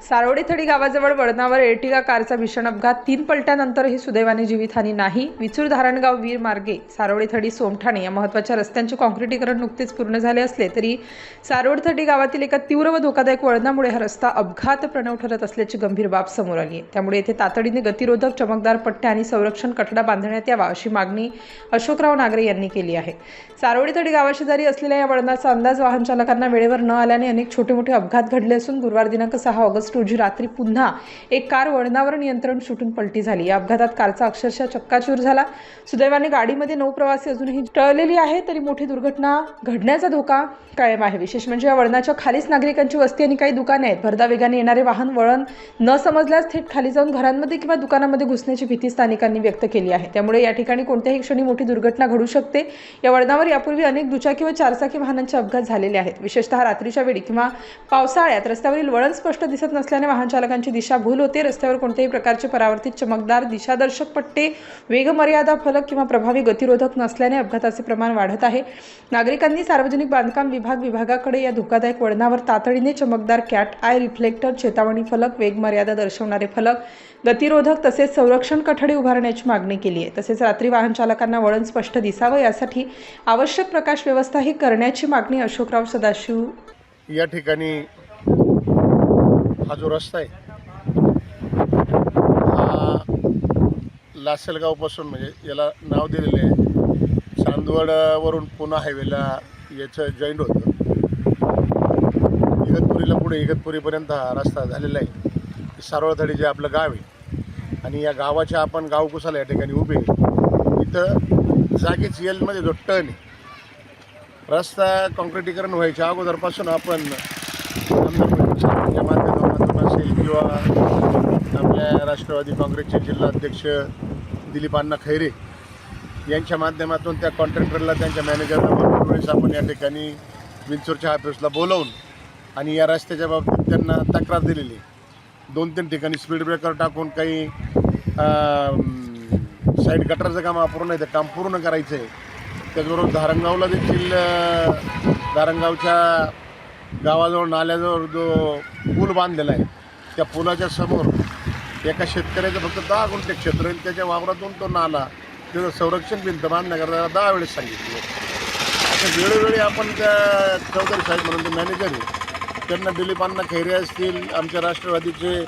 सारोडी थडी गावाजवळ वळणावर एर्टिगा कारचा भीषण अपघात, 3 पलट्यानंतरही सुदैवाने जीवितहानी नाही। विचूर धारणगाव वीर मार्गे सारोडी थडी सोमठाणे या महत्त्वाच्या रस्त्यांचे काँक्रिटीकरण नुकतेच पूर्ण झाले असले तरी सारोडी थडी गावातील एका तीव्र व धोकादायक वळणामुळे हा रस्ता अपघात प्रणव ठरत असल्याची गंभीर बाब समोर आली आहे। त्यामुळे येथे तातडीने गतिरोधक चमकदार पट्ट्या आणि संरक्षण कठडा बांधण्यात यावा अशी मागणी अशोकराव नागरे यांनी केली आहे। सारोडी थडी गावाशेजारी असलेल्या या वळणाचा अंदाज वाहन चालकांना वेळेवर न आल्याने अनेक छोटे मोठे अपघात घडले असून गुरुवार दिनांक 6 ऑगस्ट रोजी रात्री पुन्हा एक कार वळणावर नियंत्रण सुटून पलटी झाली। या अपघातात कारचा अक्षरशः चक्काचूर झाला। सुदैवाने गाडीमध्ये 9 प्रवासी अजूनही टळलेली आहे, तरी मोठी दुर्घटना घडण्याचा धोका कायम आहे। विशेष म्हणजे या वळणाच्या खालीच नागरिकांची वस्ती आणि काही दुकाने आहेत। भरधा वेगाने येणारे वाहन वळण न समजल्यास थेट खाली जाऊन घरांमध्ये किंवा दुकानांमध्ये घुसण्याची भीती स्थानिकांनी व्यक्त केली आहे। त्यामुळे या ठिकाणी कोणत्याही क्षणी मोठी दुर्घटना घडू शकते। या वळणावर यापूर्वी अनेक दुचाकी व चारचाकी वाहनांचे अपघात झालेले आहेत। विशेषतः रात्रीच्या वेळी किंवा पावसाळ्यात रस्त्यावरील वळण स्पष्ट दिसत नसल्याने वाहन चालकांची दिशाभूल होते। रस्त्यावर कोणत्याही प्रकारचे परावर्तित चमकदार दिशादर्शक पट्टे, वेगमर्यादा फलक किंवा प्रभावी गतिरोधक नसल्याने अपघाताचे प्रमाण वाढत आहे। नागरिकांनी सार्वजनिक बांधकाम विभागाकडे या धोकादायक वळणावर तातडीने चमकदार कॅट आय रिफ्लेक्टर, चेतावणी फलक, वेगमर्यादा दर्शवणारे फलक, गतिरोधक तसेच संरक्षण कठडे उभारण्याची मागणी केली आहे। तसेच रात्री वाहन चालकांना वळण स्पष्ट दिसावं यासाठी आवश्यक प्रकाश व्यवस्थाही करण्याची मागणी अशोकराव सदाशिव या ठिकाणी हा जो रस्ता आहे हा लासलगावपासून म्हणजे याला नाव दिलेले आहे चांदवडवरून पुणे हायवेला याचं जॉईंट होतं। इगतपुरीला पुढे इगतपुरीपर्यंत हा रस्ता झालेला आहे। सारोळथडी जे आपलं गाव आहे आणि या गावाच्या आपण गावकुसाला या ठिकाणी उभे इथं जागीच येलमध्ये जो टर्न आहे, रस्ता काँक्रिटीकरण व्हायच्या अगोदरपासून आपण आमदार माध्यमातून असेल किंवा आपल्या राष्ट्रवादी काँग्रेसचे जिल्हाध्यक्ष दिलीप अण्णा खैरे यांच्या माध्यमातून त्या कॉन्ट्रॅक्टरला, त्यांच्या मॅनेजरला भरपूर वेळेस आपण या ठिकाणी विंचूरच्या ऑफिसला बोलवून आणि या रस्त्याच्या बाबतीत त्यांना तक्रार दिलेली। 2-3 ठिकाणी स्पीड ब्रेकर टाकून काही साईड गटरचं काम अपूर्ण आहे, ते काम पूर्ण करायचं आहे। त्याचबरोबर धारणगावला देखील धारणगावच्या गावाजवळ नाल्याजवळ जो पूल बांधलेला आहे त्या पुलाच्या समोर एका शेतकऱ्याचं फक्त 10 गुंठे क्षेत्र आहे। त्याच्या वावरातून तो नाला त्याचं संरक्षण भिंत बांधण्याकरता 10 वेळेस सांगितलं। असं वेळोवेळी आपण त्या चौधरी साहेब म्हणून ते मॅनेजर आहे त्यांना दिलीप अण्णा खैरे असतील, आमच्या राष्ट्रवादीचे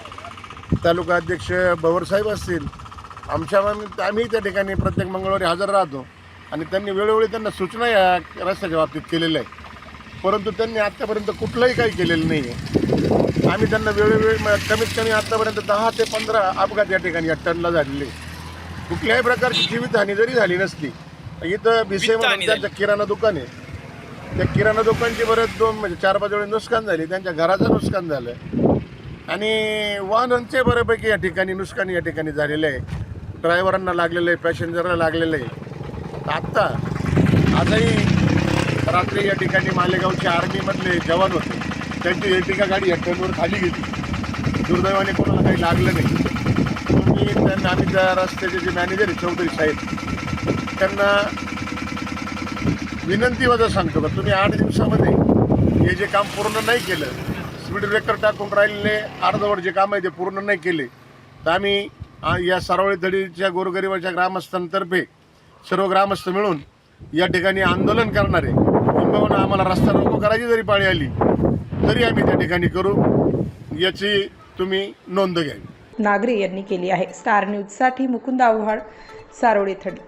तालुका अध्यक्ष भवरसाहेब असतील, आम्ही त्या ठिकाणी प्रत्येक मंगळवारी हजर राहतो आणि त्यांनी वेळोवेळी त्यांना सूचना या रस्त्याच्या बाबतीत केलेल्या आहे। परंतु त्यांनी आत्तापर्यंत कुठलंही काही केलेलं नाही आहे। आम्ही त्यांना वेळोवेळी कमीत कमी आत्तापर्यंत 10 ते 15 अपघात या ठिकाणी या टर्नला झालेले। कुठल्याही प्रकारची जीवितहानी जरी झाली नसली, इथं भिसे म्हणून त्यांचं किराणा दुकान आहे, त्या किराणा दुकानची बरेच 2 म्हणजे 4-5 वेळी नुकसान झाली, त्यांच्या घराचं नुकसान झालं आणि वाहनांचे बऱ्यापैकी या ठिकाणी नुकसान या ठिकाणी झालेलं आहे। ड्रायव्हरांना लागलेलं आहे, पॅसेंजरला लागलेलं आहे। आजही रात्री या ठिकाणी मालेगावचे आर्मीमधले जवान होते, त्यांची एर्टिगा गाडी या टर्नवर खाली घेतली। दुर्दैवाने कोणाला काही लागलं नाही। आम्ही त्या रस्त्याचे जे मॅनेजर आहे चौधरी साहेब त्यांना विनंती वजा सांगतो का तुम्ही 8 दिवसामध्ये हे जे काम पूर्ण नाही केलं, स्पीड ब्रेकर टाकून राहिलेले अर्धवट जे काम आहे ते पूर्ण नाही केले, तर आम्ही या सारोळी थडीच्या गोरगरिबाच्या ग्रामस्थांतर्फे सर्व ग्रामस्थ मिळून या ठिकाणी आंदोलन करणार आहे। किंबहुना आम्हाला रस्ता रोको करायची जरी पाळी आली तरी आम्ही त्या ठिकाणी करू, याची तुम्ही नोंद घ्यावी। नागरे यांनी केली आहे। स्टार न्यूजसाठी मुकुंद आव्हाड, सारोडी थडी।